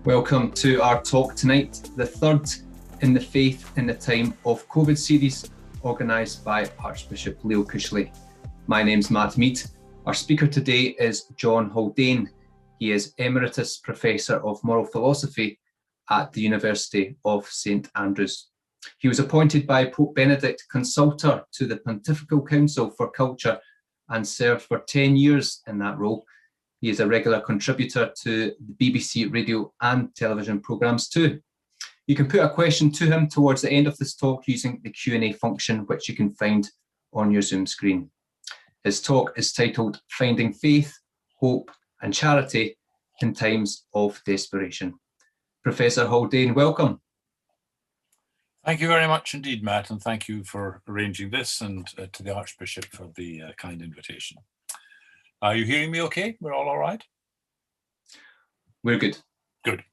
Welcome to our talk tonight, the third in the Faith in the Time of COVID series, organised by Archbishop Leo Cushley. My name's Matt Mead. Our speaker today is John Haldane. He is Emeritus Professor of Moral Philosophy at the University of St Andrews. He was appointed by Pope Benedict Consultor to the Pontifical Council for Culture and served for 10 years in that role. He is a regular contributor to the BBC radio and television programmes too. You can put a question to him towards the end of this talk using the Q&A function, which you can find on your Zoom screen. His talk is titled Finding Faith, Hope and Charity in Times of Desperation. Professor Haldane, welcome. Thank you very much indeed, Matt, and thank you for arranging this, and to the Archbishop for the kind invitation. Are you hearing me okay? We're all right? We're good. Good.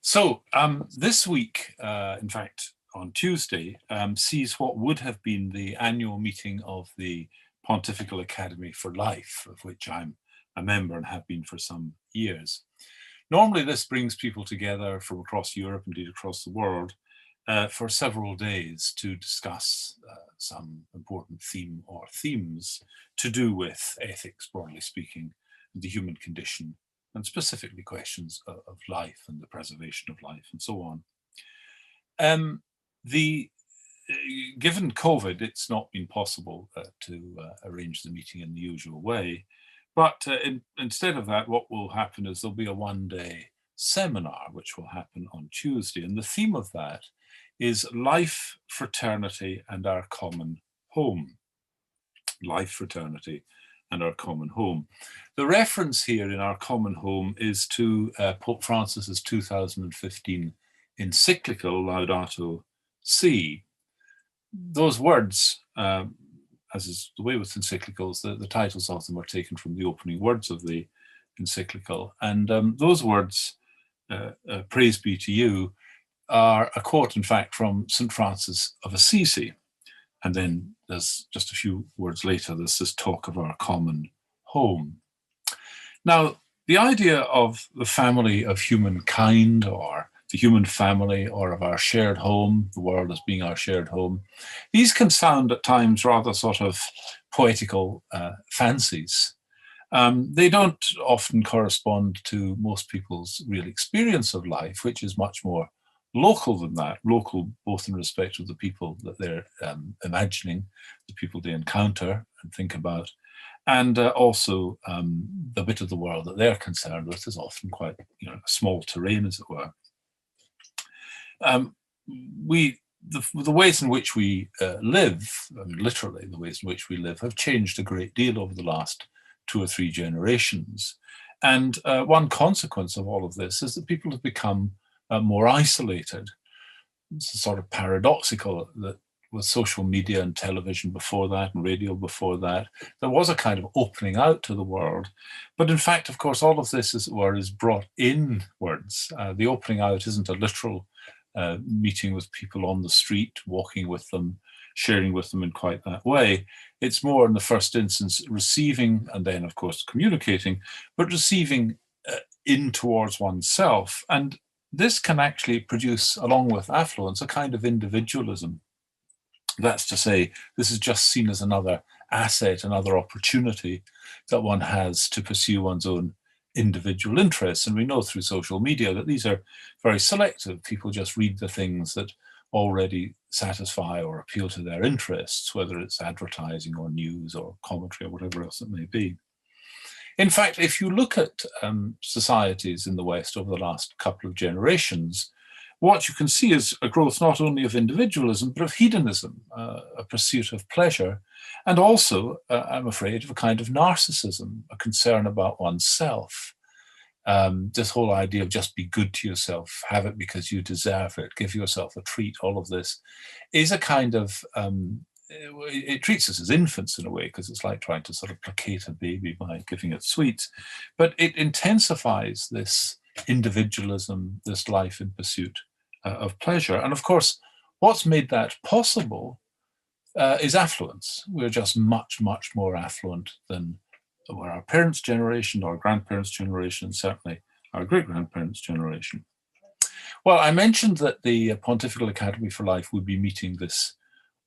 So this week, in fact, on Tuesday, sees what would have been the annual meeting of the Pontifical Academy for Life, of which I'm a member and have been for some years. Normally, this brings people together from across Europe, indeed across the world, for several days to discuss some important theme or themes to do with ethics, broadly speaking, the human condition, and specifically questions of life and the preservation of life and so on. Given COVID, it's not been possible to arrange the meeting in the usual way, but instead of that, what will happen is there'll be a one-day seminar which will happen on Tuesday, and the theme of that is life, fraternity, and our common home. Life, fraternity, and our common home. The reference here in our common home is to Pope Francis's 2015 encyclical Laudato Si. Those words, as is the way with encyclicals, the titles of them are taken from the opening words of the encyclical, and those words, praise be to you, are a quote, in fact, from St. Francis of Assisi. And then there's just a few words later, there's this talk of our common home. Now, the idea of the family of humankind, or the human family, or of our shared home, the world as being our shared home, these can sound at times rather sort of poetical fancies. They don't often correspond to most people's real experience of life, which is much more local than that, local both in respect of the people that they're imagining, the people they encounter and think about, and also the bit of the world that they're concerned with is often quite, a small terrain, as it were. The ways in which we live, literally the ways in which we live, have changed a great deal over the last 2 or 3 generations. And one consequence of all of this is that people have become more isolated. It's sort of paradoxical that with social media and television before that and radio before that, there was a kind of opening out to the world. But in fact, of course, all of this, as it were, is brought inwards. The opening out isn't a literal meeting with people on the street, walking with them, sharing with them in quite that way. It's more, in the first instance, receiving and then, of course, communicating, but receiving in towards oneself. And this can actually produce, along with affluence, a kind of individualism. That's to say, this is just seen as another asset, another opportunity that one has to pursue one's own individual interests. And we know through social media that these are very selective. People just read the things that already satisfy or appeal to their interests, whether it's advertising or news or commentary or whatever else it may be. In fact, if you look at societies in the West over the last couple of generations, what you can see is a growth not only of individualism, but of hedonism, a pursuit of pleasure, and also, I'm afraid, of a kind of narcissism, a concern about oneself. This whole idea of just be good to yourself, have it because you deserve it, give yourself a treat, all of this is a kind of it treats us as infants in a way, because it's like trying to sort of placate a baby by giving it sweets. But it intensifies this individualism, this life in pursuit of pleasure. And of course, what's made that possible is affluence. We're just much, much more affluent than were our parents' generation, or grandparents' generation, and certainly our great-grandparents' generation. Well, I mentioned that the Pontifical Academy for Life would be meeting this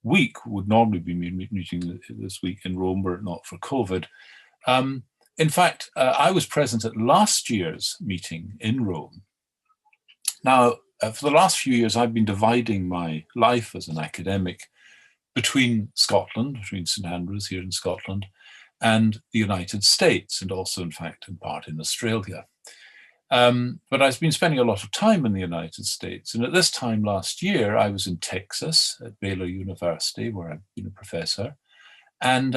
week, would normally be meeting this week in Rome were it not for COVID. In fact, I was present at last year's meeting in Rome. Now, for the last few years, I've been dividing my life as an academic between Scotland, between St Andrews here in Scotland, and the United States, and also, in fact, in part in Australia. But I've been spending a lot of time in the United States. And at this time last year, I was in Texas at Baylor University, where I've been a professor. And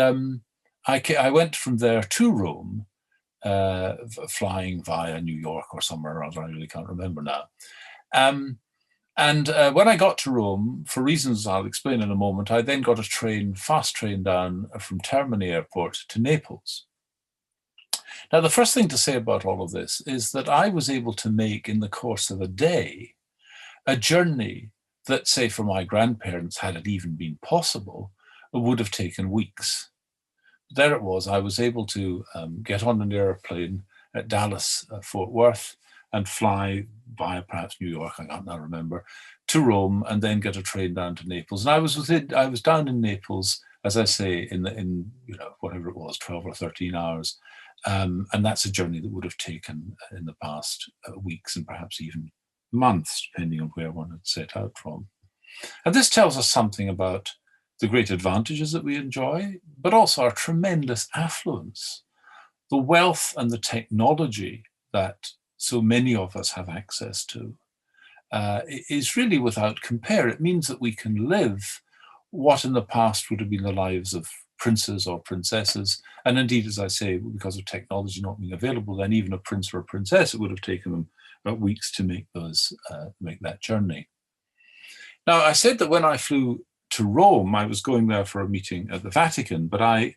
I went from there to Rome, flying via New York or somewhere or other. I really can't remember now. When I got to Rome, for reasons I'll explain in a moment, I then got a fast train down from Termini Airport to Naples. Now, the first thing to say about all of this is that I was able to make, in the course of a day, a journey that, say, for my grandparents, had it even been possible, would have taken weeks. There it was. I was able to get on an airplane at Dallas, Fort Worth, and fly via perhaps New York, I can't now remember, to Rome, and then get a train down to Naples. And I was down in Naples, as I say, in whatever it was, 12 or 13 hours. And that's a journey that would have taken in the past weeks and perhaps even months, depending on where one had set out from. And this tells us something about the great advantages that we enjoy, but also our tremendous affluence. The wealth and the technology that so many of us have access to is really without compare. It means that we can live what in the past would have been the lives of princes or princesses. And indeed, as I say, because of technology not being available, then even a prince or a princess, it would have taken them about weeks to make that journey. Now, I said that when I flew to Rome, I was going there for a meeting at the Vatican, but I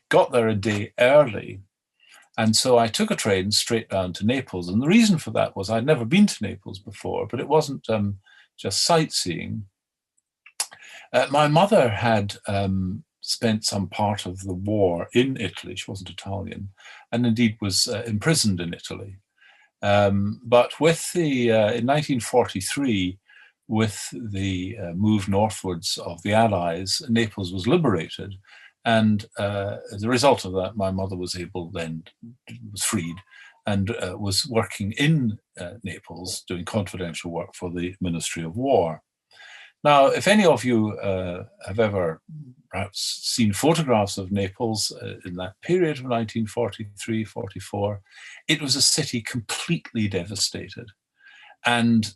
got there a day early. And so I took a train straight down to Naples. And the reason for that was I'd never been to Naples before, but it wasn't just sightseeing. My mother had spent some part of the war in Italy. She wasn't Italian, and indeed was imprisoned in Italy. But with in 1943, with the move northwards of the Allies, Naples was liberated. And as a result of that, my mother was freed and was working in Naples, doing confidential work for the Ministry of War. Now, if any of you have ever perhaps seen photographs of Naples in that period of 1943-44, it was a city completely devastated. And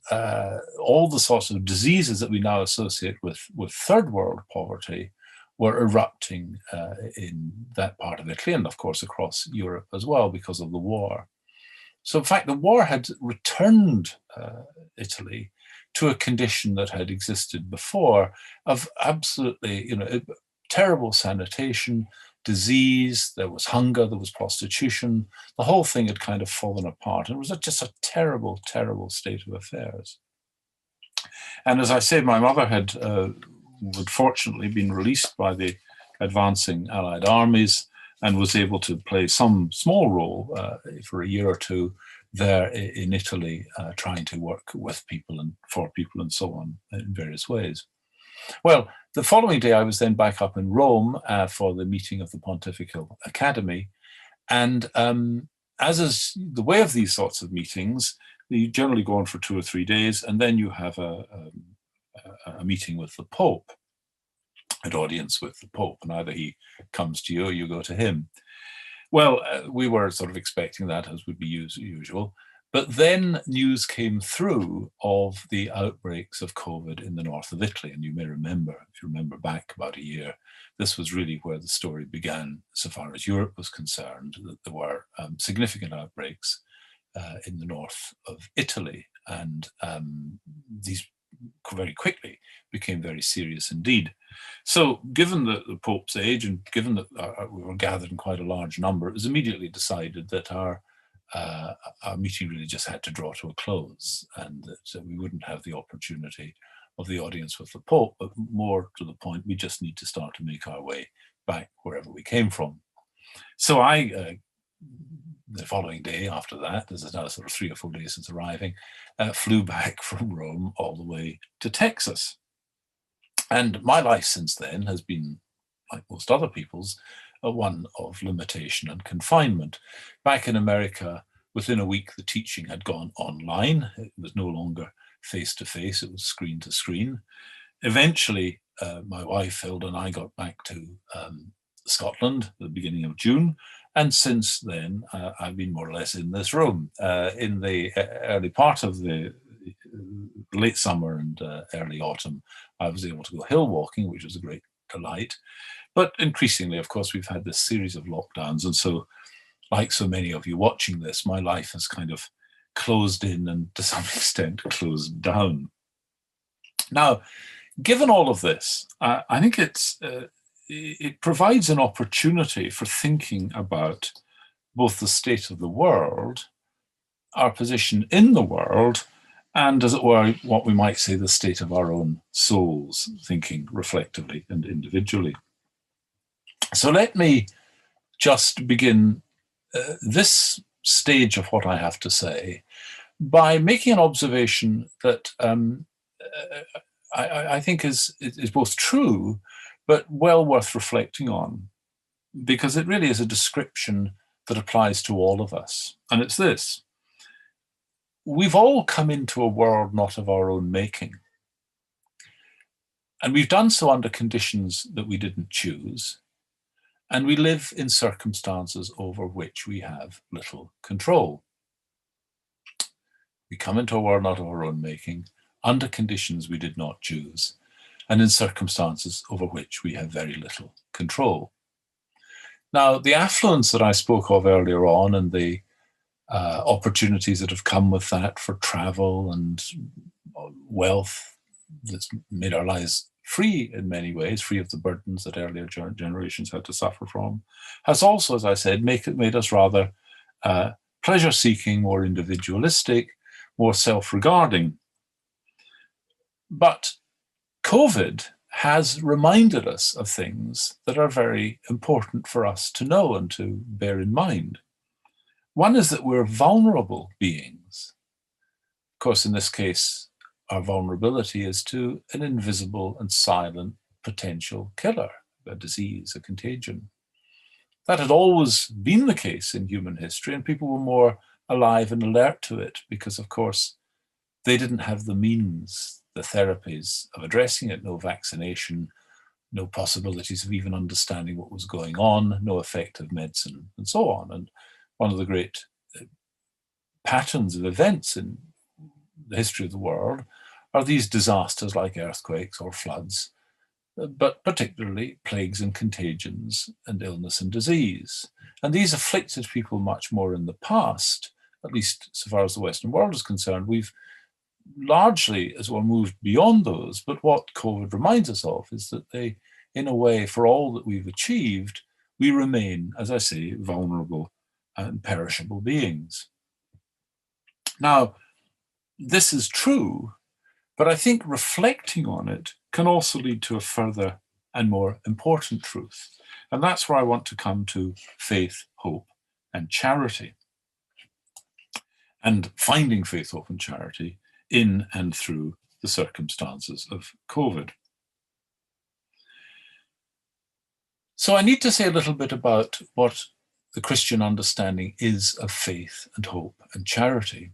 all the sorts of diseases that we now associate with third world poverty were erupting in that part of Italy and, of course, across Europe as well because of the war. So, in fact, the war had returned Italy to a condition that had existed before of absolutely, terrible sanitation, disease, there was hunger, there was prostitution. The whole thing had kind of fallen apart. And it was just a terrible, terrible state of affairs. And as I say, my mother had fortunately been released by the advancing Allied armies and was able to play some small role for a year or two there in Italy, trying to work with people and for people and so on in various ways. Well, the following day, I was then back up in Rome for the meeting of the Pontifical Academy. And as is the way of these sorts of meetings, you generally go on for 2 or 3 days, and then you have a meeting with the Pope, an audience with the Pope, and either he comes to you or you go to him. Well, we were sort of expecting that, as would be usual. But then news came through of the outbreaks of COVID in the north of Italy. And you may remember, if you remember back about a year, this was really where the story began, so far as Europe was concerned, that there were significant outbreaks in the north of Italy. And these very quickly became very serious indeed. So given the Pope's age and given that we were gathered in quite a large number, it was immediately decided that our meeting really just had to draw to a close, and that we wouldn't have the opportunity of the audience with the Pope, but more to the point, we just need to start to make our way back wherever we came from. So I the following day after that, this is now sort of 3 or 4 days since arriving, flew back from Rome all the way to Texas. And my life since then has been, like most other people's, one of limitation and confinement. Back in America, within a week, the teaching had gone online. It was no longer face-to-face, it was screen-to-screen. Eventually, my wife, Hilda, and I got back to Scotland at the beginning of June. And since then, I've been more or less in this room. In the early part of the late summer and early autumn, I was able to go hill walking, which was a great delight. But increasingly, of course, we've had this series of lockdowns. And so, like so many of you watching this, my life has kind of closed in and to some extent closed down. Now, given all of this, I think it provides an opportunity for thinking about both the state of the world, our position in the world, and, as it were, what we might say the state of our own souls, thinking reflectively and individually. So let me just begin this stage of what I have to say by making an observation that I think is both true, but well worth reflecting on, because it really is a description that applies to all of us. And it's this: we've all come into a world not of our own making. And we've done so under conditions that we didn't choose. And we live in circumstances over which we have little control. We come into a world not of our own making, under conditions we did not choose, and in circumstances over which we have very little control. Now, the affluence that I spoke of earlier on and the opportunities that have come with that for travel and wealth that's made our lives free in many ways, free of the burdens that earlier generations had to suffer from, has also, as I said, made us rather pleasure-seeking, more individualistic, more self-regarding. But COVID has reminded us of things that are very important for us to know and to bear in mind. One is that we're vulnerable beings. Of course, in this case, our vulnerability is to an invisible and silent potential killer, a disease, a contagion. That had always been the case in human history, and people were more alive and alert to it because, of course, they didn't have the means, the therapies of addressing it, no vaccination, no possibilities of even understanding what was going on, no effective medicine, and so on. And one of the great patterns of events in the history of the world are these disasters like earthquakes or floods, but particularly plagues and contagions and illness and disease. And these afflicted people much more in the past, at least so far as the Western world is concerned. We've largely as well moved beyond those, but what COVID reminds us of is that they, in a way, for all that we've achieved, we remain, as I say, vulnerable and perishable beings. Now, this is true, but I think reflecting on it can also lead to a further and more important truth. And that's where I want to come to faith, hope, and charity. And finding faith, hope, and charity in and through the circumstances of COVID. So I need to say a little bit about what the Christian understanding is of faith and hope and charity,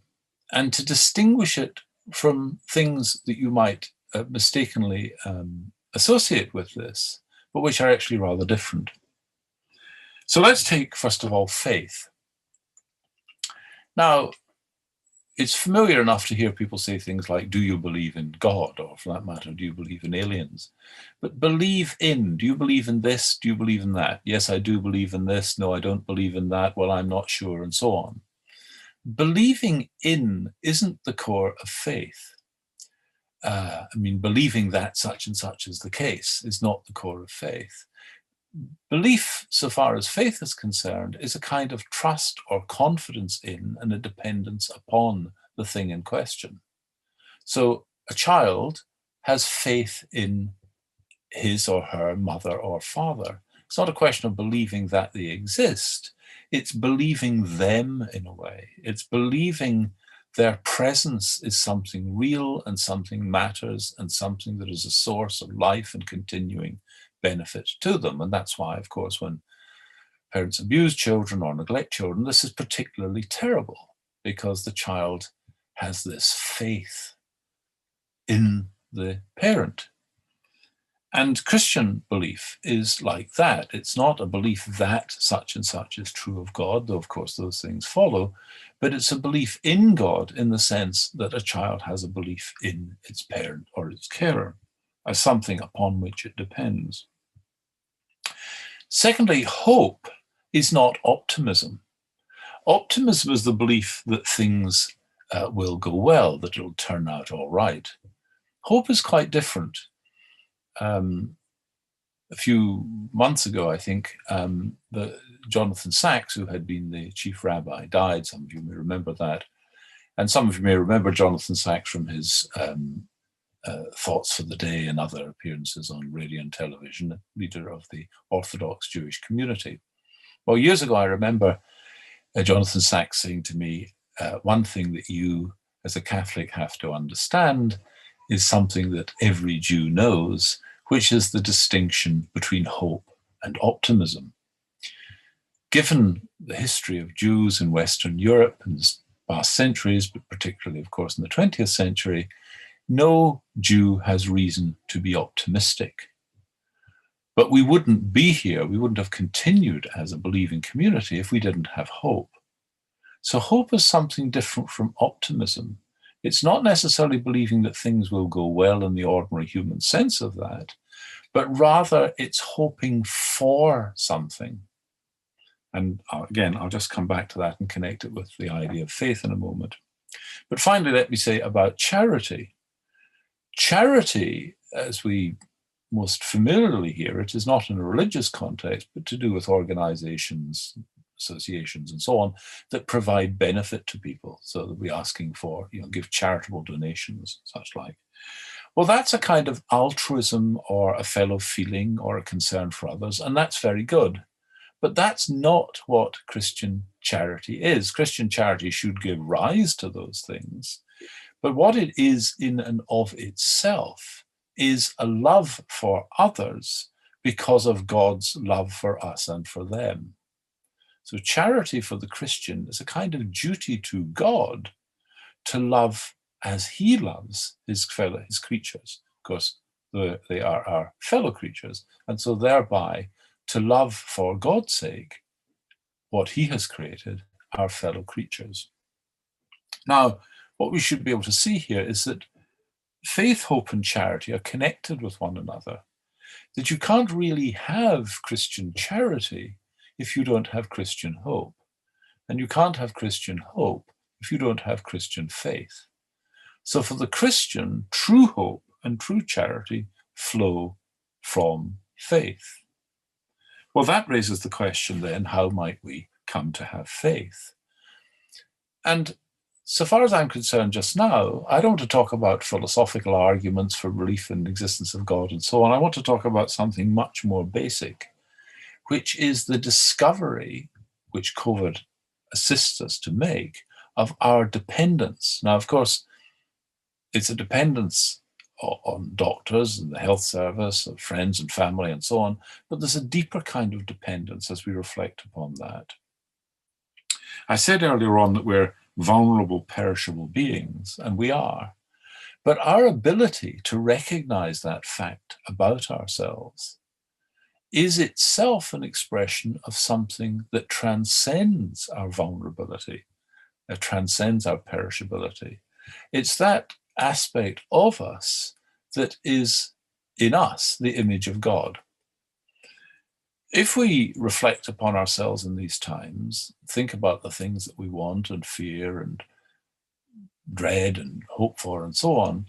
and to distinguish it from things that you might mistakenly associate with this, but which are actually rather different. So let's take, first of all, faith. Now, it's familiar enough to hear people say things like, do you believe in God? Or for that matter, do you believe in aliens? But believe in, do you believe in this? Do you believe in that? Yes, I do believe in this. No, I don't believe in that. Well, I'm not sure, and so on. Believing in isn't the core of faith. I mean, believing that such and such is the case is not the core of faith. Belief, so far as faith is concerned, is a kind of trust or confidence in and a dependence upon the thing in question. So a child has faith in his or her mother or father. It's not a question of believing that they exist. It's believing them in a way. It's believing their presence is something real and something matters and something that is a source of life and continuing benefit to them. And that's why, of course, when parents abuse children or neglect children, this is particularly terrible, because the child has this faith in the parent. And Christian belief is like that. It's not a belief that such and such is true of God, though of course those things follow, but it's a belief in God in the sense that a child has a belief in its parent or its carer as something upon which it depends. Secondly, hope is not optimism. Optimism is the belief that things will go well, that it'll turn out all right. Hope is quite different. A few months ago, I think, Jonathan Sacks, who had been the chief rabbi, died. Some of you may remember that. And some of you may remember Jonathan Sacks from his Thoughts for the Day and other appearances on radio and television, leader of the Orthodox Jewish community. Well, years ago, I remember Jonathan Sacks saying to me, one thing that you as a Catholic have to understand is something that every Jew knows, which is the distinction between hope and optimism. Given the history of Jews in Western Europe in the past centuries, but particularly, of course, in the 20th century, no Jew has reason to be optimistic. But we wouldn't be here, we wouldn't have continued as a believing community if we didn't have hope. So hope is something different from optimism. It's not necessarily believing that things will go well in the ordinary human sense of that, but rather it's hoping for something. And again, I'll just come back to that and connect it with the idea of faith in a moment. But finally, let me say about charity. Charity, as we most familiarly hear it, is not in a religious context, but to do with organizations, associations, and so on, that provide benefit to people. So that we're asking for, give charitable donations, such like. Well, that's a kind of altruism or a fellow feeling or a concern for others, and that's very good. But that's not what Christian charity is. Christian charity should give rise to those things. But what it is in and of itself is a love for others because of God's love for us and for them. So charity for the Christian is a kind of duty to God to love as he loves his creatures. Of course, they are our fellow creatures. And so thereby to love for God's sake what he has created, our fellow creatures. Now, what we should be able to see here is that faith, hope, and charity are connected with one another, that you can't really have Christian charity if you don't have Christian hope. And you can't have Christian hope if you don't have Christian faith. So for the Christian, true hope and true charity flow from faith. Well, that raises the question then, how might we come to have faith? And so far as I'm concerned just now, I don't want to talk about philosophical arguments for belief in the existence of God and so on. I want to talk about something much more basic, which is the discovery, which COVID assists us to make, of our dependence. Now, of course, it's a dependence on doctors and the health service, of friends and family and so on, but there's a deeper kind of dependence as we reflect upon that. I said earlier on that we're vulnerable, perishable beings, and we are. But our ability to recognize that fact about ourselves is itself an expression of something that transcends our vulnerability, that transcends our perishability. It's that aspect of us that is in us the image of God. If we reflect upon ourselves in these times, think about the things that we want and fear and dread and hope for and so on,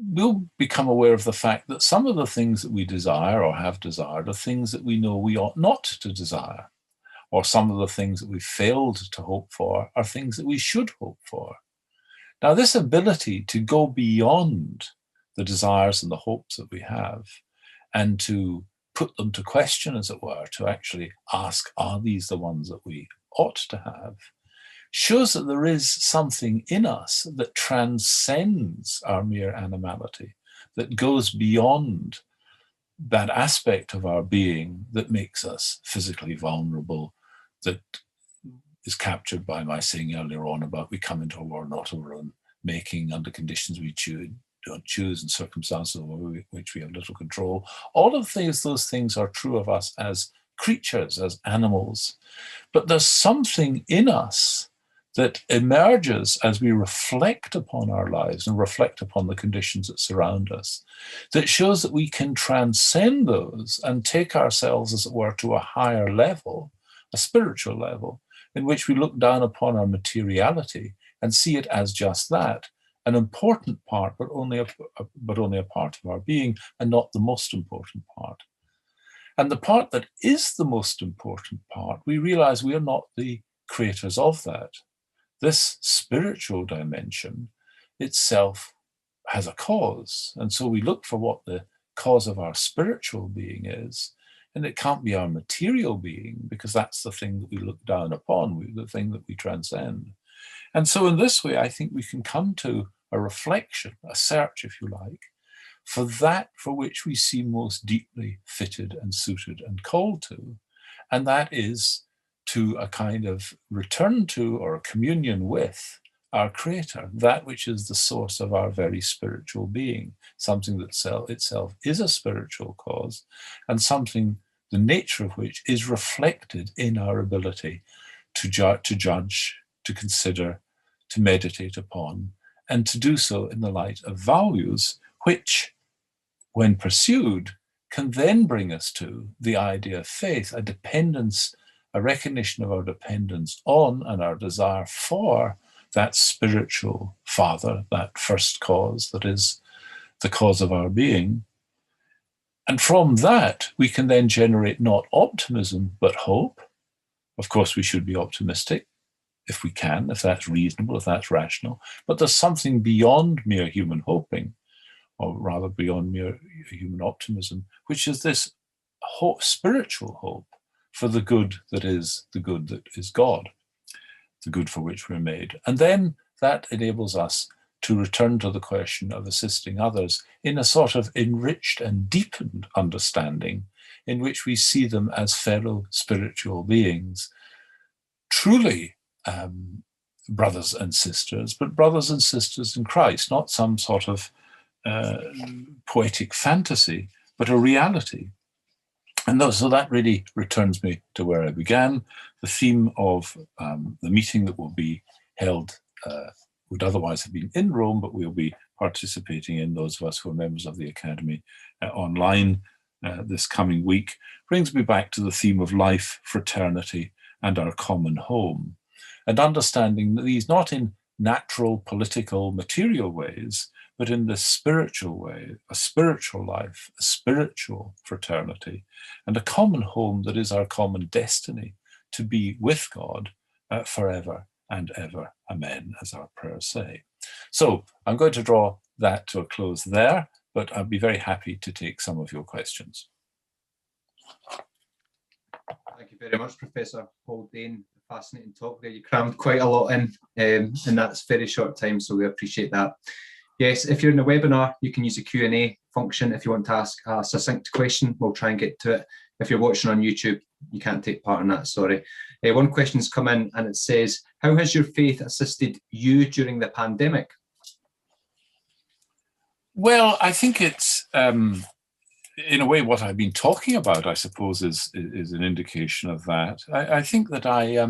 we'll become aware of the fact that some of the things that we desire or have desired are things that we know we ought not to desire. Or some of the things that we've failed to hope for are things that we should hope for. Now, this ability to go beyond the desires and the hopes that we have and to put them to question, as it were, to actually ask, are these the ones that we ought to have, shows that there is something in us that transcends our mere animality, that goes beyond that aspect of our being that makes us physically vulnerable, that is captured by my saying earlier on about we come into a world not of our own making, under conditions we don't choose, and circumstances over which we have little control. All of those things are true of us as creatures, as animals. But there's something in us that emerges as we reflect upon our lives and reflect upon the conditions that surround us, that shows that we can transcend those and take ourselves, as it were, to a higher level, a spiritual level, in which we look down upon our materiality and see it as just that, an important part, but only a part of our being, and not the most important part. And the part that is the most important part, we realize we are not the creators of that. This spiritual dimension itself has a cause. And so we look for what the cause of our spiritual being is. And it can't be our material being, because that's the thing that we look down upon, the thing that we transcend. And so in this way, I think we can come to a reflection, a search, if you like, for that for which we seem most deeply fitted and suited and called to. And that is to a kind of return to or a communion with our Creator, that which is the source of our very spiritual being, something that itself is a spiritual cause, and something the nature of which is reflected in our ability to judge, to consider, to meditate upon, and to do so in the light of values which, when pursued, can then bring us to the idea of faith, a dependence, a recognition of our dependence on and our desire for that spiritual Father, that first cause that is the cause of our being. And from that, we can then generate not optimism, but hope. Of course, we should be optimistic if we can, if that's reasonable, if that's rational. But there's something beyond mere human hoping, or rather beyond mere human optimism, which is this spiritual hope for the good that is God, the good for which we're made. And then that enables us to return to the question of assisting others in a sort of enriched and deepened understanding in which we see them as fellow spiritual beings, truly brothers and sisters, but brothers and sisters in Christ, not some sort of poetic fantasy, but a reality. And so that really returns me to where I began. The theme of the meeting that will be held would otherwise have been in Rome, but we'll be participating in, those of us who are members of the Academy, online this coming week, brings me back to the theme of life, fraternity, and our common home. And understanding these not in natural, political, material ways, but in the spiritual way, a spiritual life, a spiritual fraternity, and a common home that is our common destiny, to be with God forever and ever. Amen, as our prayers say. So I'm going to draw that to a close there, but I'd be very happy to take some of your questions. Thank you very much, Professor Haldane. Fascinating talk there. You crammed quite a lot in that very short time, so we appreciate that. Yes, if you're in the webinar, you can use the Q&A function if you want to ask a succinct question. We'll try and get to it. If you're watching on YouTube, you can't take part in that, sorry. One question's come in and it says, how has your faith assisted you during the pandemic? Well, I think it's, in a way, what I've been talking about, I suppose, is an indication of that. I think that I,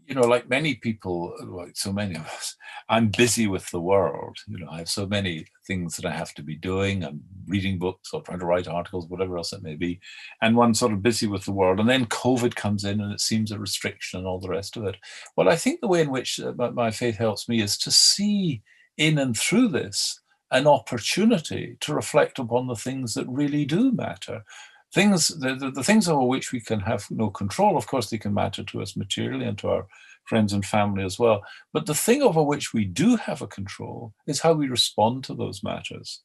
like many people, like so many of us, I'm busy with the world. I have so many things that I have to be doing. I'm reading books or trying to write articles, whatever else it may be. And one's sort of busy with the world. And then COVID comes in and it seems a restriction and all the rest of it. Well, I think the way in which my faith helps me is to see in and through this an opportunity to reflect upon the things that really do matter. The things over which we can have no control, of course, they can matter to us materially and to our friends and family as well. But the thing over which we do have a control is how we respond to those matters.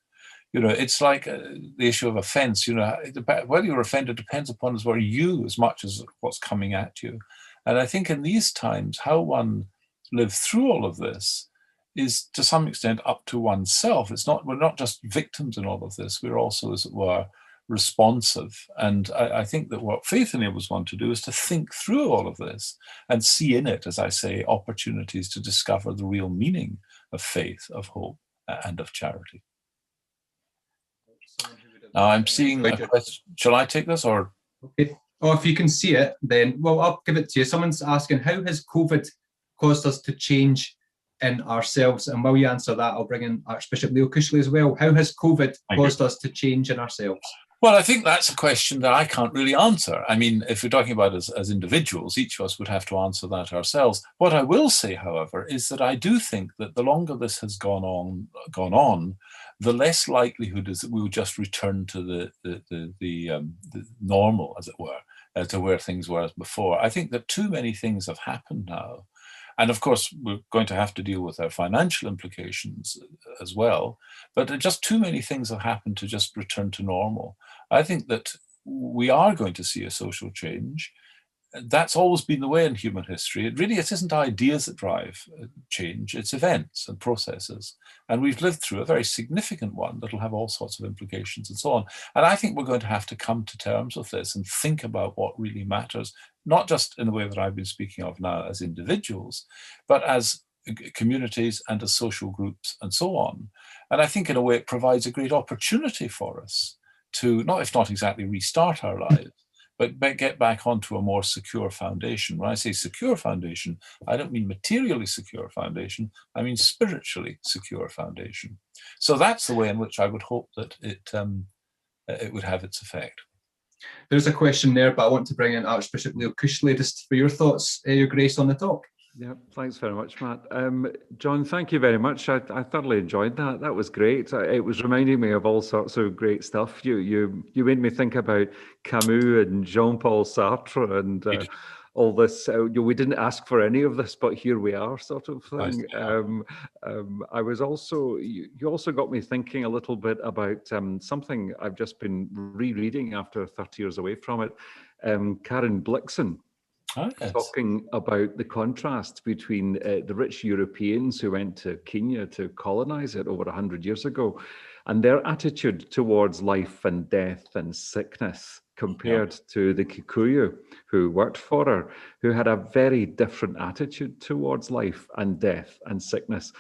It's like the issue of offense. Whether you're offended depends upon as well you as much as what's coming at you. And I think in these times, how one lives through all of this is to some extent up to oneself. We're not just victims in all of this. We're also, as it were, responsive. And I think that what faith enables one to do is to think through all of this and see in it, as I say, opportunities to discover the real meaning of faith, of hope, and of charity. Now I'm seeing a question. Shall I take this or? Okay. Oh, if you can see it, then, well, I'll give it to you. Someone's asking, how has COVID caused us to change in ourselves? And while you answer that, I'll bring in Archbishop Leo Cushley as well. How has COVID caused us to change in ourselves? Well, I think that's a question that I can't really answer. I mean, if we're talking about as individuals, each of us would have to answer that ourselves. What I will say, however, is that I do think that the longer this has gone on, the less likelihood is that we will just return to the normal, as it were, to where things were as before. I think that too many things have happened now. And of course, we're going to have to deal with our financial implications as well. But just too many things have happened to just return to normal. I think that we are going to see a social change. That's always been the way in human history. It isn't ideas that drive change, it's events and processes. And we've lived through a very significant one that'll have all sorts of implications and so on. And I think we're going to have to come to terms with this and think about what really matters, not just in the way that I've been speaking of now as individuals, but as communities and as social groups and so on. And I think in a way it provides a great opportunity for us to, if not exactly restart our lives, but get back onto a more secure foundation. When I say secure foundation, I don't mean materially secure foundation, I mean spiritually secure foundation. So that's the way in which I would hope that it would have its effect. There's a question there, but I want to bring in Archbishop Leo Cushley just for your thoughts, Your Grace, on the talk. Yeah, thanks very much, Matt. John, thank you very much. I thoroughly enjoyed that. That was great. It was reminding me of all sorts of great stuff. You made me think about Camus and Jean-Paul Sartre and all this. We didn't ask for any of this, but here we are, sort of thing. I was also, you also got me thinking a little bit about something I've just been rereading after 30 years away from it. Karen Blixen. Oh, yes. Talking about the contrast between the rich Europeans who went to Kenya to colonize it over 100 years ago and their attitude towards life and death and sickness compared to the Kikuyu who worked for her, who had a very different attitude towards life and death and sickness.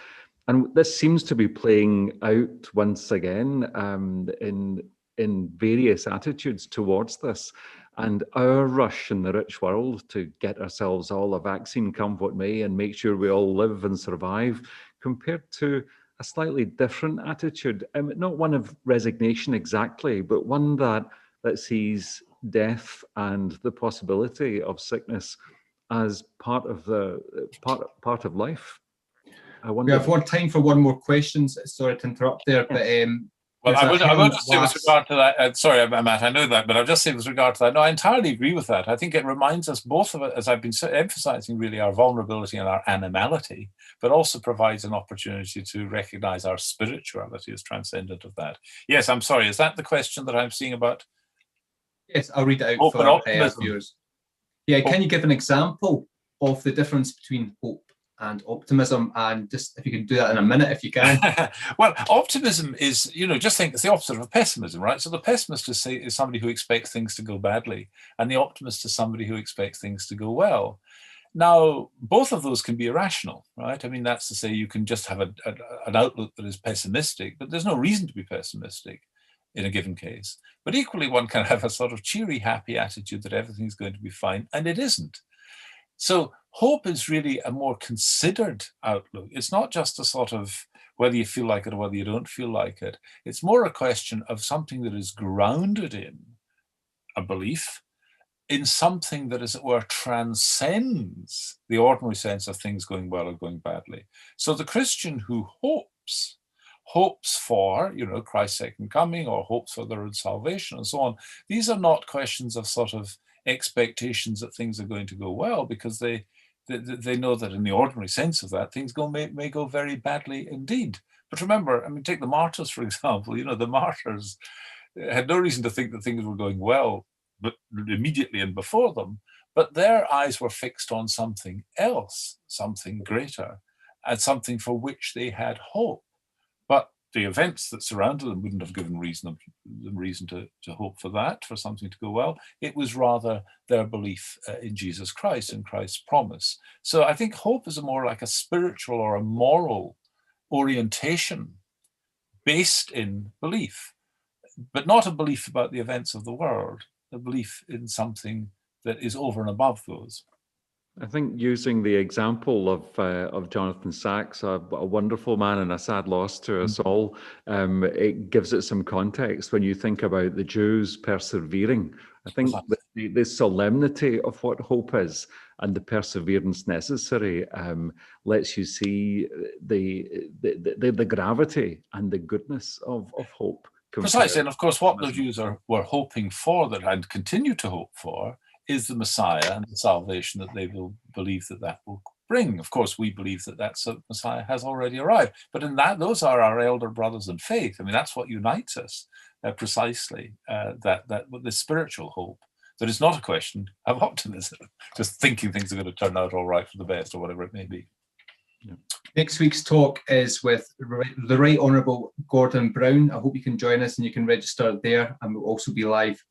And this seems to be playing out once again in various attitudes towards this. And our rush in the rich world to get ourselves all a vaccine, come what may, and make sure we all live and survive, compared to a slightly different attitude. Not one of resignation exactly, but one that sees death and the possibility of sickness as part of life. We have more time for one more question. Sorry to interrupt there, but well, I would just say with regard to that, sorry, Matt, I know that, but I'll just say with regard to that, no, I entirely agree with that. I think it reminds us both of it, as I've been emphasizing, really our vulnerability and our animality, but also provides an opportunity to recognize our spirituality as transcendent of that. Yes, I'm sorry, is that the question that I'm seeing about? Yes, I'll read it out for our viewers. Yeah, can you give an example of the difference between hope and optimism, and just if you can do that in a minute, if you can. Well, optimism is, just think it's the opposite of pessimism, right? So the pessimist is somebody who expects things to go badly, and the optimist is somebody who expects things to go well. Now, both of those can be irrational, right? I mean, that's to say you can just have an outlook that is pessimistic, but there's no reason to be pessimistic in a given case. But equally, one can have a sort of cheery, happy attitude that everything's going to be fine, and it isn't. So hope is really a more considered outlook. It's not just a sort of whether you feel like it or whether you don't feel like it. It's more a question of something that is grounded in a belief, in something that, as it were, transcends the ordinary sense of things going well or going badly. So the Christian who hopes for, Christ's second coming, or hopes for their own salvation and so on, these are not questions of sort of expectations that things are going to go well, because they know that in the ordinary sense of that, things may go very badly indeed. But remember, I mean, take the martyrs, for example. You know, the martyrs had no reason to think that things were going well, but immediately and before them, but their eyes were fixed on something else, something greater, and something for which they had hope. But the events that surrounded them wouldn't have given reason to hope for that, for something to go well. It was rather their belief in Jesus Christ and Christ's promise. So I think hope is more like a spiritual or a moral orientation based in belief, but not a belief about the events of the world, a belief in something that is over and above those. I think using the example of Jonathan Sacks, a wonderful man and a sad loss to us all, it gives it some context when you think about the Jews persevering. I think the solemnity of what hope is and the perseverance necessary lets you see the gravity and the goodness of hope. Precisely, and of course what the Jews were hoping for, that and continue to hope for, is the Messiah and the salvation that they will believe that will bring. Of course, we believe that Messiah has already arrived, but in that, those are our elder brothers in faith. I mean, that's what unites us precisely, that the spiritual hope. That is not a question of optimism, just thinking things are going to turn out all right for the best or whatever it may be. Yeah. Next week's talk is with the Right Honourable Gordon Brown. I hope you can join us and you can register there, and we'll also be live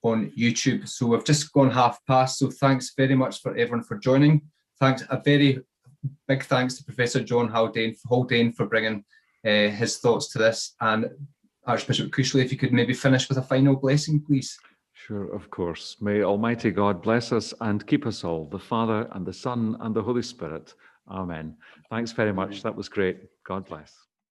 on YouTube. So we've just gone half past, so thanks very much for everyone for joining. Thanks, a very big thanks to Professor John Haldane for bringing his thoughts to this, and Archbishop Cushley, if you could maybe finish with a final blessing, please. Sure, of course. May Almighty God bless us and keep us all, the Father and the Son and the Holy Spirit. Amen. Thanks very much. That was great. God bless.